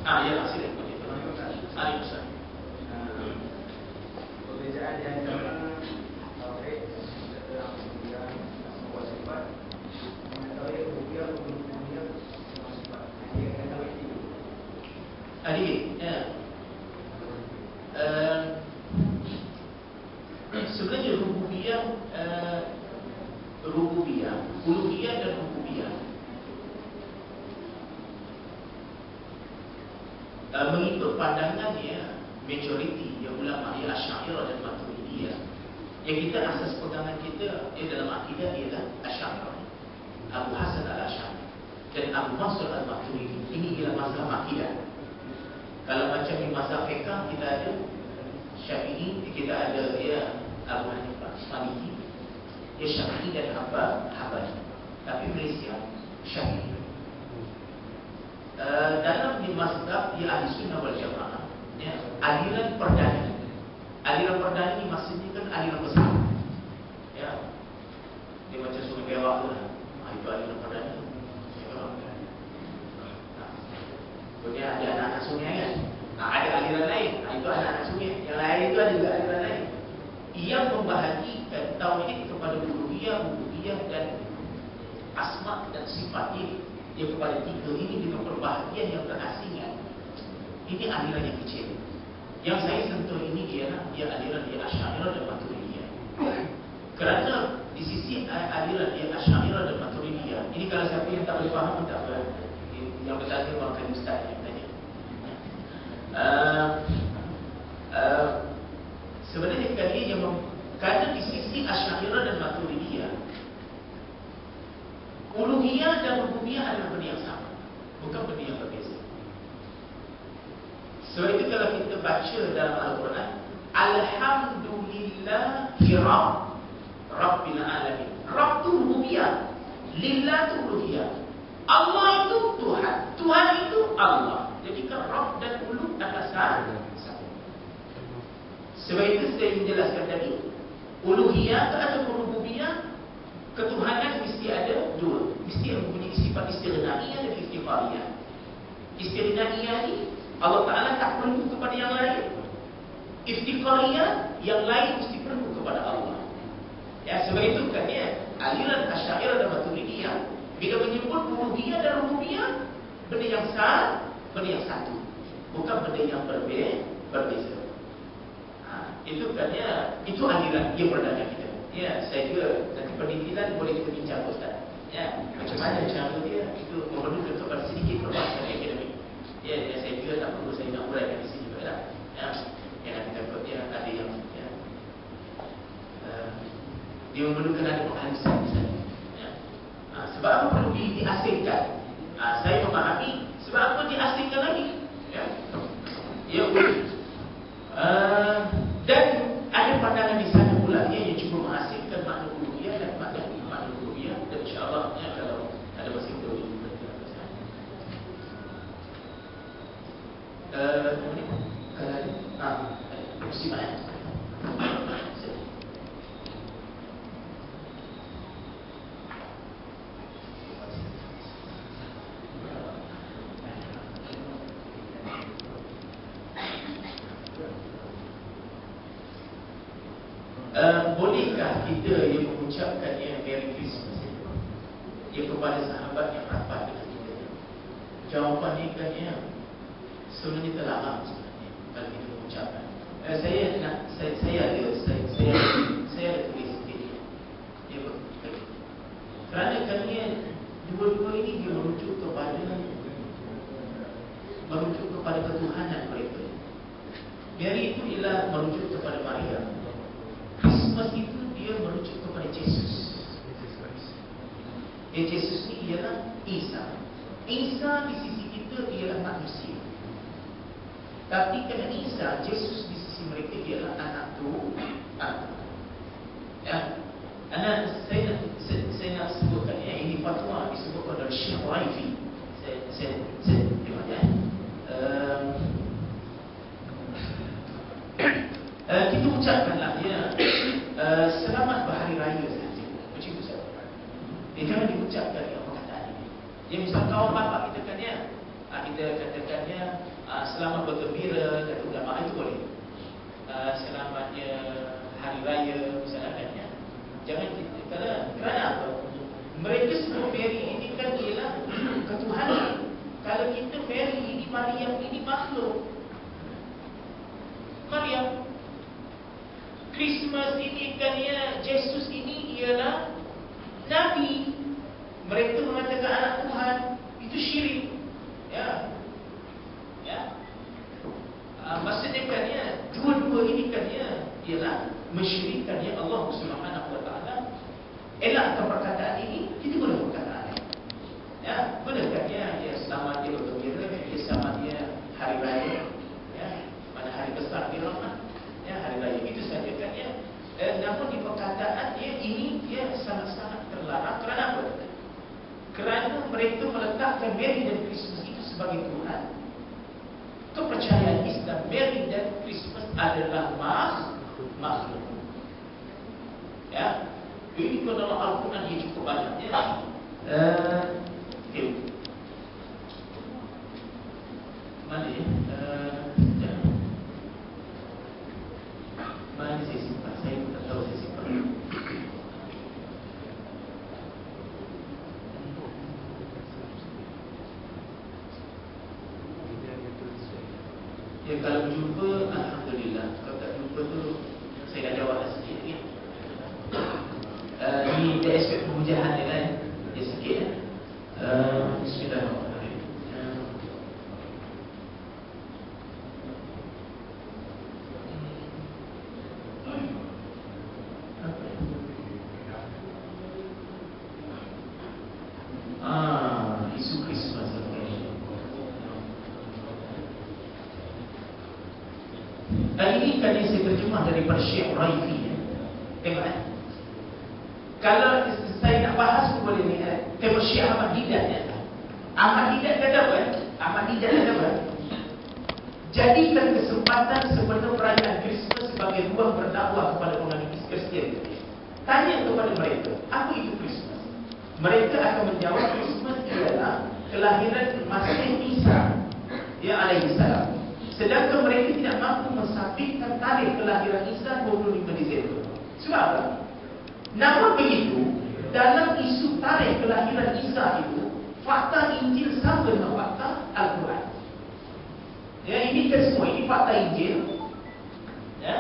Ya, silakan. Ustaz. Perbezaan di antara tauhid dalam rububiyah semua sifat dengan tauhid rububiyah uluhiyah semua sifat. Dia kata tauhid itu. Sebenarnya rububiyah, uluhiyah dan rububiyah mengikut pandangannya majoriti yang ulama ya Asy'ariyah dan Maturidiyah. Yang kita asas pegangan kita dalam akidah ialah Asy'ariyah, Abu Hasan al-Asy'ari dan Abu Mansur al-Maturidi. Ini ialah mazhab akidah. Kalau macam di mazhab fiqh kita ada Syafi'i, kita ada Abu Hanifah, Maliki, Syafi'i dan Hambali. Tapi Malaysia Syafi'i. Dalam di mazhab Ahli Sunnah wal Jamaah, aliran perdana. Aliran perdana ini maksudnya kan aliran besar. Dia macam sungai Perak tu lah. Itu aliran perdana. Kemudian ada anak-anak sungai kan. Ada aliran lain. Itu anak-anak sungai. Yang lain itu ada juga aliran lain. Ia membahagikan tauhid kepada uluhiyah, rububiyah dan asma dan sifatnya. Dia kepada tiga ini dengan perbahagian yang terasingan. Ini aliran yang kecil. Yang saya sentuh ini ialah aliran Asy'ariyah dan Maturidiyah. Kerana di sisi aliran Asy'ariyah dan Maturidiyah, ini kalau siapa yang tak boleh faham tak apa. Yang bertanya makan ustaz yang tanya. Sebenarnya kerana di sisi Asy'ariyah dan Maturidiyah, uluhiyah dan rububiyah adalah benda yang sama, bukan benda yang berbeza. Sebab itu kalau kita baca dalam Al-Quran, Alhamdulillahi Rabbil Alamin. Rabb itu rububiyah, Lillah itu uluhiyah. Allah itu Tuhan, Tuhan itu Allah. Jadi kan Rabb dan Uluh adalah sama. Sebab itu saya menjelaskan tadi, uluhiyah atau rububiyah, ketuhanan mesti ada dua. Mesti mempunyai sifat istighna'iyah dan iftiqariyah. Istighna'iyah ni Allah Ta'ala tak perlu kepada yang lain. Iftiqariyah, yang lain mesti perlu kepada Allah. Sebab itu kan aliran Asy'ariyah dan Maturidiyah bila menyebut uluhiyah dan rububiyah, benda yang sama, benda yang satu, bukan benda yang berbeza. Itu kan itu aliran yang perdana kita. Saya kira nanti pendidikan boleh kita bincang Ustaz. Macam mana cara dia itu memerlukan kepada sedikit perbahasan akademik. Saya kira tak perlu saya nak uraikan di sini juga lah. Yang nanti takut ada yang dia memerlukan ada penghalusan misalnya. Sebab apa perlu diasingkan? Saya memahami sebab apa diasingkan lagi. Dan ada pandangan di sana pula yang cuba mengasingkan makna uluhiyah dan makna rububiyah. Dan insya-Allah kalau ada masa kita boleh berbincang. Kalau mesti mana? Bolehkah kita yang mengucapkan Merry Christmas kepada sahabat yang rapat dengan kita? Jawapannya kan sebenarnya terlarang sebenarnya kalau kita mengucapkan. Saya ada tulis sikit. Kerana kan dua-dua ini dia merujuk kepada ketuhanan mereka. Mary itu ialah merujuk kepada Maria. Christmas itu dia merujuk kepada Yesus. Yesus ni ialah Isa. Isa di sisi kita ialah manusia. Tapi kerana Isa, Yesus di sisi mereka ialah anak Tuhan. Saya nak sebutkan ini fatwa disebutkan oleh Syekh Raifi. Saya tengok kita ucapkanlah selamat berhari raya saja. Macam itu saja. Jangan diucapkan perkataan ini. Misal kawan bapak kita kan kita katakannya selamat bergembira, kata ulama itu boleh. Selamatnya hari raya misalnya kan, ya. Jangan kita, kerana apa? Mereka semua Mary ini kan ialah ketuhanan. Kalau kita Mary ini, Maryam ini makhluk. Maryam. Christmas ini kan ya, Yesus ini ialah Nabi. Mereka mengatakan anak Tuhan. Itu syirik. Ya. Maksudnya kan ya, dua-dua ini kan ya, ialah mensyirikkan ya Allah Subhanahu wa taala. Elakkan perkataan ini, kita guna perkataan ini. Ya, gunakan ya selamat dia bergembira, ya selamat dia hari raya. Ya, mana hari besar di Ramadan. Ya, hari raya itu saja kan ya. Namun di perkataan ya ini dia sangat-sangat terlarang. Kerana apa? Kerana mereka meletakkan Mary dan Christmas itu sebagai Tuhan. Kepercayaan Islam, Mary dan Christmas adalah makhluk. Ya, ini pun dalam Al-Quran dia cukup banyak. Ya. Mana ya? Mana saya simpan? Saya pun tak tahu saya simpan. Ya, kalau jumpa, alhamdulillah. Kalau tak jumpa tu, saya dah jawab sikit ya. Ini dia aspek pemujahan dia kan. Dia sikit ya. Bismillahirrahmanirrahim. Isu Christmas. Ini kan yang saya terjemah daripada Syekh Raifi. Tengok kalau saya nak bahas pun boleh ni. Tengok Syekh Ahmad Didat ya. Ahmad Didat kata apa? Ahmad Didat kata apa? Jadikan kesempatan sebenar perayaan Kristus sebagai ruang berdakwah kepada penganut Kristian. Tanya kepada mereka, apa itu Kristus? Mereka akan menjawab Kristus ialah kelahiran Masih Isa ya alaihi salam. Sedangkan mereka tidak mampu mensabitkan tarikh kelahiran Isa 25 Disember. Sebab apa? Namun begitu, dalam isu tarikh kelahiran Isa itu, fakta Injil sama dengan fakta Al-Quran. Ya, ini kan semua, ini fakta Injil. Ya.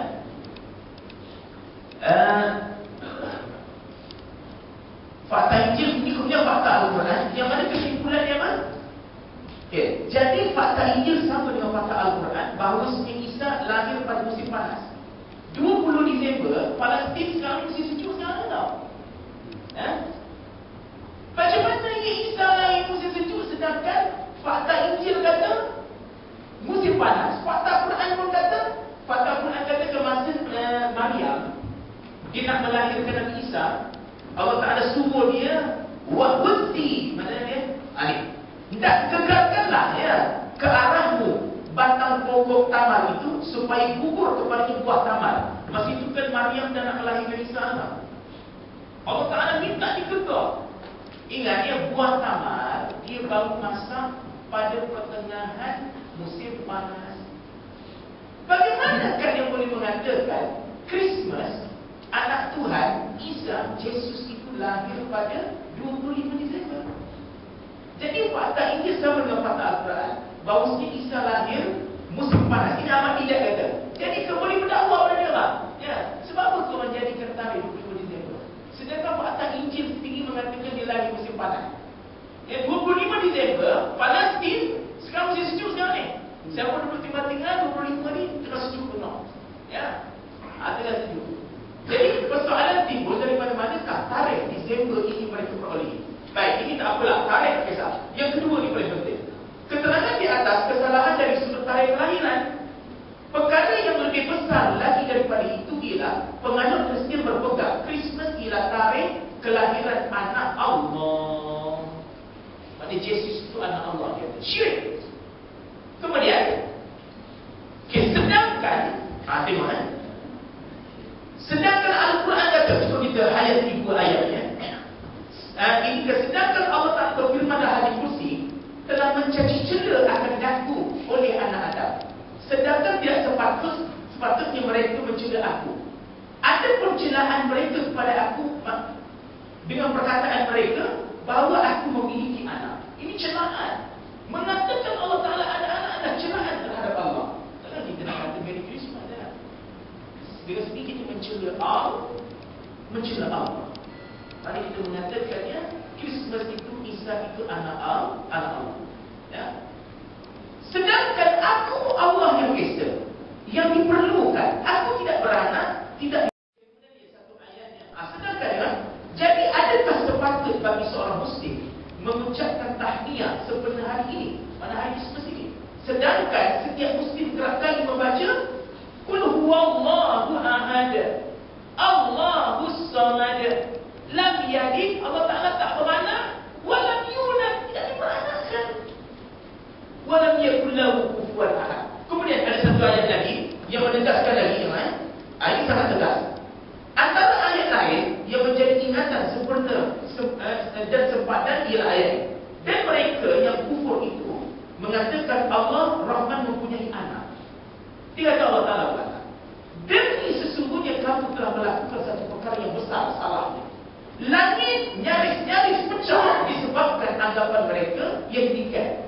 Fakta Injil ini kemudian fakta Al-Quran. Yang mana kesimpulan yang mana? Okay. Jadi fakta Injil sama dengan fakta Al-Quran bahawa Isa lahir pada musim panas. 20 Disember, Palestin sekarang musim sejuk sekarang tau. Macam mana Isa lahir musim sejuk sedangkan fakta Injil kata musim panas. Fakta Quran pun kata, Quran kata ke masa Maryam dia nak melahirkan Nabi Isa, Allah Ta'ala suruh dia wa'uddi, mana dia? Tak gegarkanlah ya ke arahmu batang pokok tamar itu supaya gugur kepadanya buah tamar. Masa itu kan Maryam dah nak melahirkan Isa. Allah Ta'ala minta digegar. Ingat ya, buah tamar dia baru masak pada pertengahan musim panas. Bagaimana kan yang boleh mengatakan Christmas, anak Tuhan Isa Yesus itu lahir pada 25 Disember? Jadi fakta Injil sama dengan fakta Al-Quran bahawa Isa lahir musim panas. Ini Ahmad tidak kata. Jadi kau boleh berdakwah pada dia lah. Ya. Sebab apa kau menjadikan tarikh 25 Disember? Sedangkan fakta Injil sendiri mengatakan dia lahir musim panas. Ya, 25 Disember Palestin sekarang musim sejuk sekarang ni. Siapa duduk Timur Tengah 25 ni tengah sejuk penuh. Ya. Tengah sejuk. Jadi persoalan timbul daripada manakah tarikh Disember ini mereka peroleh? Baik, ini tak apalah, tarikh tak kisah. Yang kedua ni paling penting. Keterangan di atas kesalahan dari sudut tarikh kelahiran. Perkara yang lebih besar lagi daripada itu ialah penganut Kristian berpegang Christmas ialah tarikh kelahiran anak Allah. Maksudnya Yesus itu anak Allah. Dia syirik. Kemudian sedangkan tengok sedangkan Al-Quran kata, cuba kita hayati dua ayatnya. Ini sedangkan Allah Ta'ala berfirman dalam hadis kursi telah mencaci cela akan daku oleh anak sepatutnya mereka mencela aku. Ada pencelaan mereka kepada aku dengan perkataan mereka bahawa aku memiliki anak. Ini celaan. Mengatakan Allah Ta'ala ada anak adalah celaan terhadap Allah. Kalau kita nak kata Merry Christmas adalah dengan sedikit mencela Allah. Mari kita mengatakannya Christmas itu Isa itu anak Allah. Ya. Sedangkan aku Allah yang Esa, yang diperlukan. Aku tidak beranak, tidak. Kemudian dia satu ayatnya. Sedangkan ya, jadi adakah sepatut bagi seorang Muslim mengucapkan tahniah seperti hari ini, pada hari Christmas ini? Sedangkan setiap Muslim kerap kali membaca Qul huwallahu ahad, Allahus samad, lam yalid, Allah Ta'ala tak beranak, walam yulad, tidak diberanakkan, walam yakul lahu kufuwan ahad. Kemudian ada satu ayat lagi yang menegaskan lagi, ini sangat tegas. Antara ayat lain yang menjadi ingatan sempurna dan sempadan ialah ayat ini. Dan mereka yang kufur itu mengatakan Allah Rahman mempunyai anak. Dia kata Allah Ta'ala berkata, demi sesungguhnya kamu telah melakukan satu perkara yang besar salahnya. Langit nyaris-nyaris pecah disebabkan anggapan mereka yang demikian.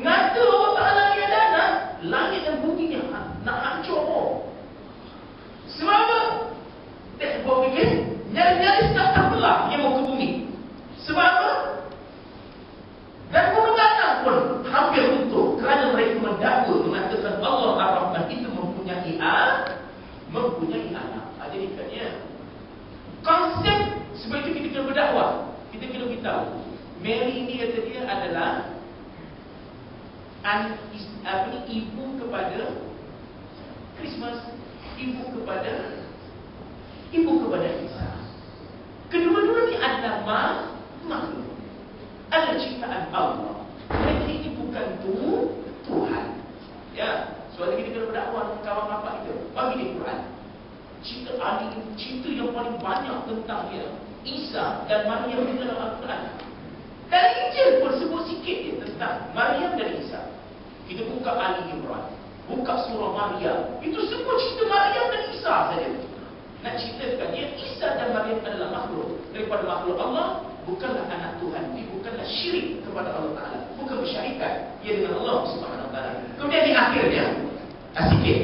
Ngata Allah Ta'ala ni ada anak, langit dan bumi nak hancur. Sebab apa? Buat fikir, nyaris-nyaris tak terbelah yang mau ke bumi. Sebab apa? Dan gunung anak pun hampir runtuh kerana mereka mendakwa mengatakan Allah Ar-Rahman itu mempunyai anak. Jadi katanya konsep sebab itu kita kena berdakwah. Kita kena beritahu Mary ini kata dia adalah ibu kepada Christmas, ibu kepada Isa. Kedua-duanya adalah makhluk, adalah ciptaan Allah. Mereka ini bukan Tuhan. Ya, soalnya kita kena berdakwah dengan kawan bapak kita. Bagi dia Quran. Cerita yang paling banyak tentang dia, Isa dan Maryam di dalam Al-Quran. Dalam Injil pun sebut sikit dia tentang Maryam dan Isa. Kita buka Ali Imran, buka surah Maryam, itu semua cerita Maryam dan Isa saja. Nak ceritakan dia, Isa dan Maryam adalah makhluk daripada makhluk Allah, bukanlah anak Tuhan. Dia bukanlah syirik kepada Allah Ta'ala, bukan bersyarikat ia dengan Allah Subhanahu Wa Ta'ala. Kemudian di akhirnya sikit,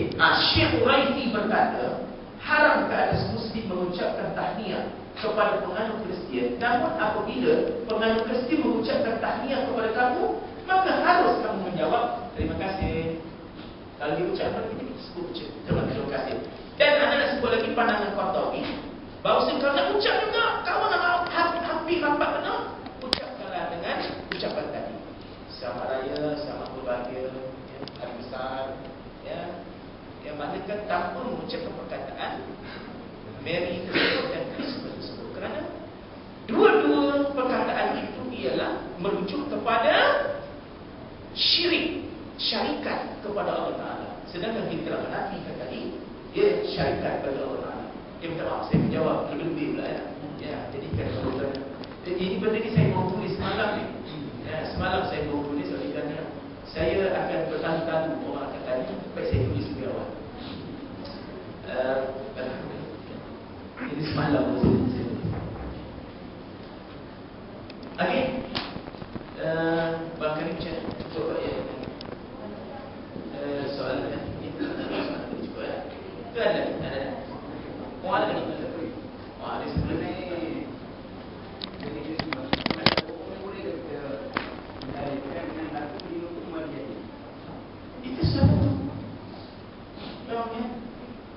Syekh Uraisi berkata, haram ke atas Muslim mengucapkan tahniah kepada penganut Kristian. Namun apabila penganut Kristian mengucapkan tahniah kepada kamu, maka harus kamu menjawab terima kasih. Kalau dia ucapkan, kita sebut terima kasih. Dan ada nak sebut lagi pandangan Qurtubi, bahawa kalau nak ucap juga, kamu nak hampir rapat benar, ucapkanlah dengan ucapan tadi. Selamat Raya, selamat berbahagia, hari besar, yang manakan tanpa mengucapkan perkataan Merry Christmas dan Christmas tersebut. Kerana dua-dua perkataan itu ialah merujuk kepada syarikat kepada Allah Ta'ala. Sedangkan kita telah menafikan tadi, dia syarikat kepada Allah Ta'ala. Minta maaf, saya menjawab lebih-lebih pula ya. Jadi ini benda ni saya mau tulis semalam ni. Semalam saya mau tulis oleh kerana saya akan bertalu-talu orang akan tanya, baik saya tulis lebih awal. Ini semalam saya tulis. Okey. Barangkali macam cukup ya. Soalan ini cukup ya. Itu ada. Mau ada lagi? Ada sebenarnya. Itu satu.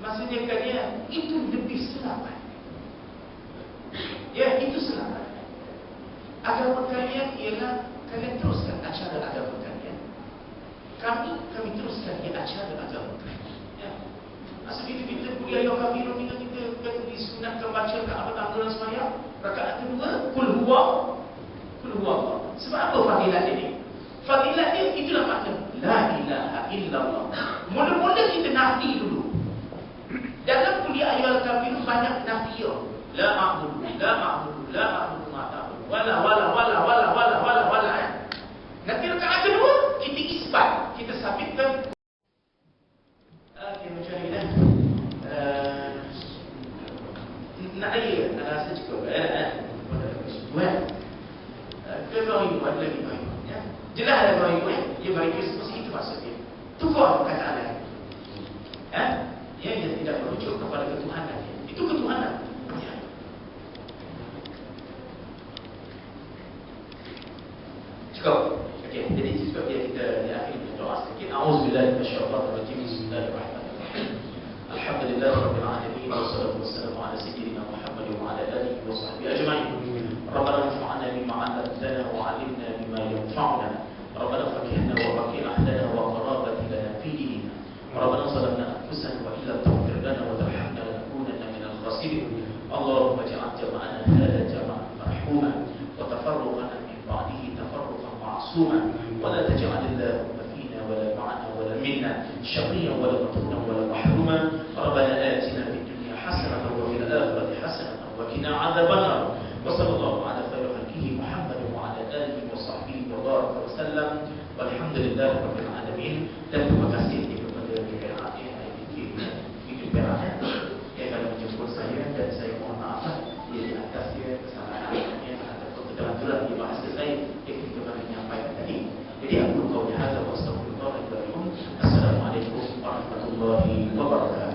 Maksudnya katanya itu lebih selamat. Ya, itu selamat. Agama kalian ialah kalian teruskan acara agama kalian. Kami teruskan acara agama kalian. Ya. Maksudnya kita kuliah yang kafirun kita disunatkan baca rakaat pertama dalam sembahyang, rakaat kedua qul huwa. Sebab apa fadilat ini? Fadilat dia itulah makna la ilaha illallah. Mula-mula kita nafi dulu. Dalam kuliah ayat kafirun banyak nafi. La ma'budu ma ta'budu. Wala. Nanti rakaat kedua kita isbat, kita sabitkan. Macam ni maksudnya. Tukar perkataan lain. Yang tidak merujuk kepada ketuhanan. Itu ketuhanan. Ya. Cukup. Okey, jadi sebab dia kita di akhir berdoa sedikit. Auzubillahi minasyaitonirrajim. Bismillahirrahmanirrahim. Alhamdulillahirabbil alamin wassalatu wassalamu ala sayyidina Muhammad wa ala alihi wa sahbihi ajma'in. Rabbana anfa'na bima 'allamtana wa 'allimna bima yanfa'una. Rabbana fakihna wa fakih ahlana wa qarabatina fi dinina. Rabbana zalamna anfusana wa illam taghfir lana wa tarhamna lanakunanna minal khasirin. Allahumma ij'al jam'ana hadha jam'an marhuma wa tafarruqana min ba'dihi tafarruqan ma'suma wa la taj'al Allahumma fina wa la ma'ana wa la minna shaqiyyan wa la matrudan wa la mahruman. Rabbana atina fid dunya hasanatan wa fil akhirati hasanatan wa qina 'adzaban nar. Wa sallallahu ala khairi khalqihi Muhammad wa ala alihi wa sahbihi wa baraka wa sallam. Walhamdulillahi rabbil alamin. Dan terima kasih kepada PPRA Fikri Perak yang telah menjemput saya, dan saya mohon maaf di atas dia kesalahannya atau keteraturan di bahasa saya yang kita menyampaikan tadi. Jadi aku kau hadza wa astaghfirullah. Assalamualaikum warahmatullahi wabarakatuh.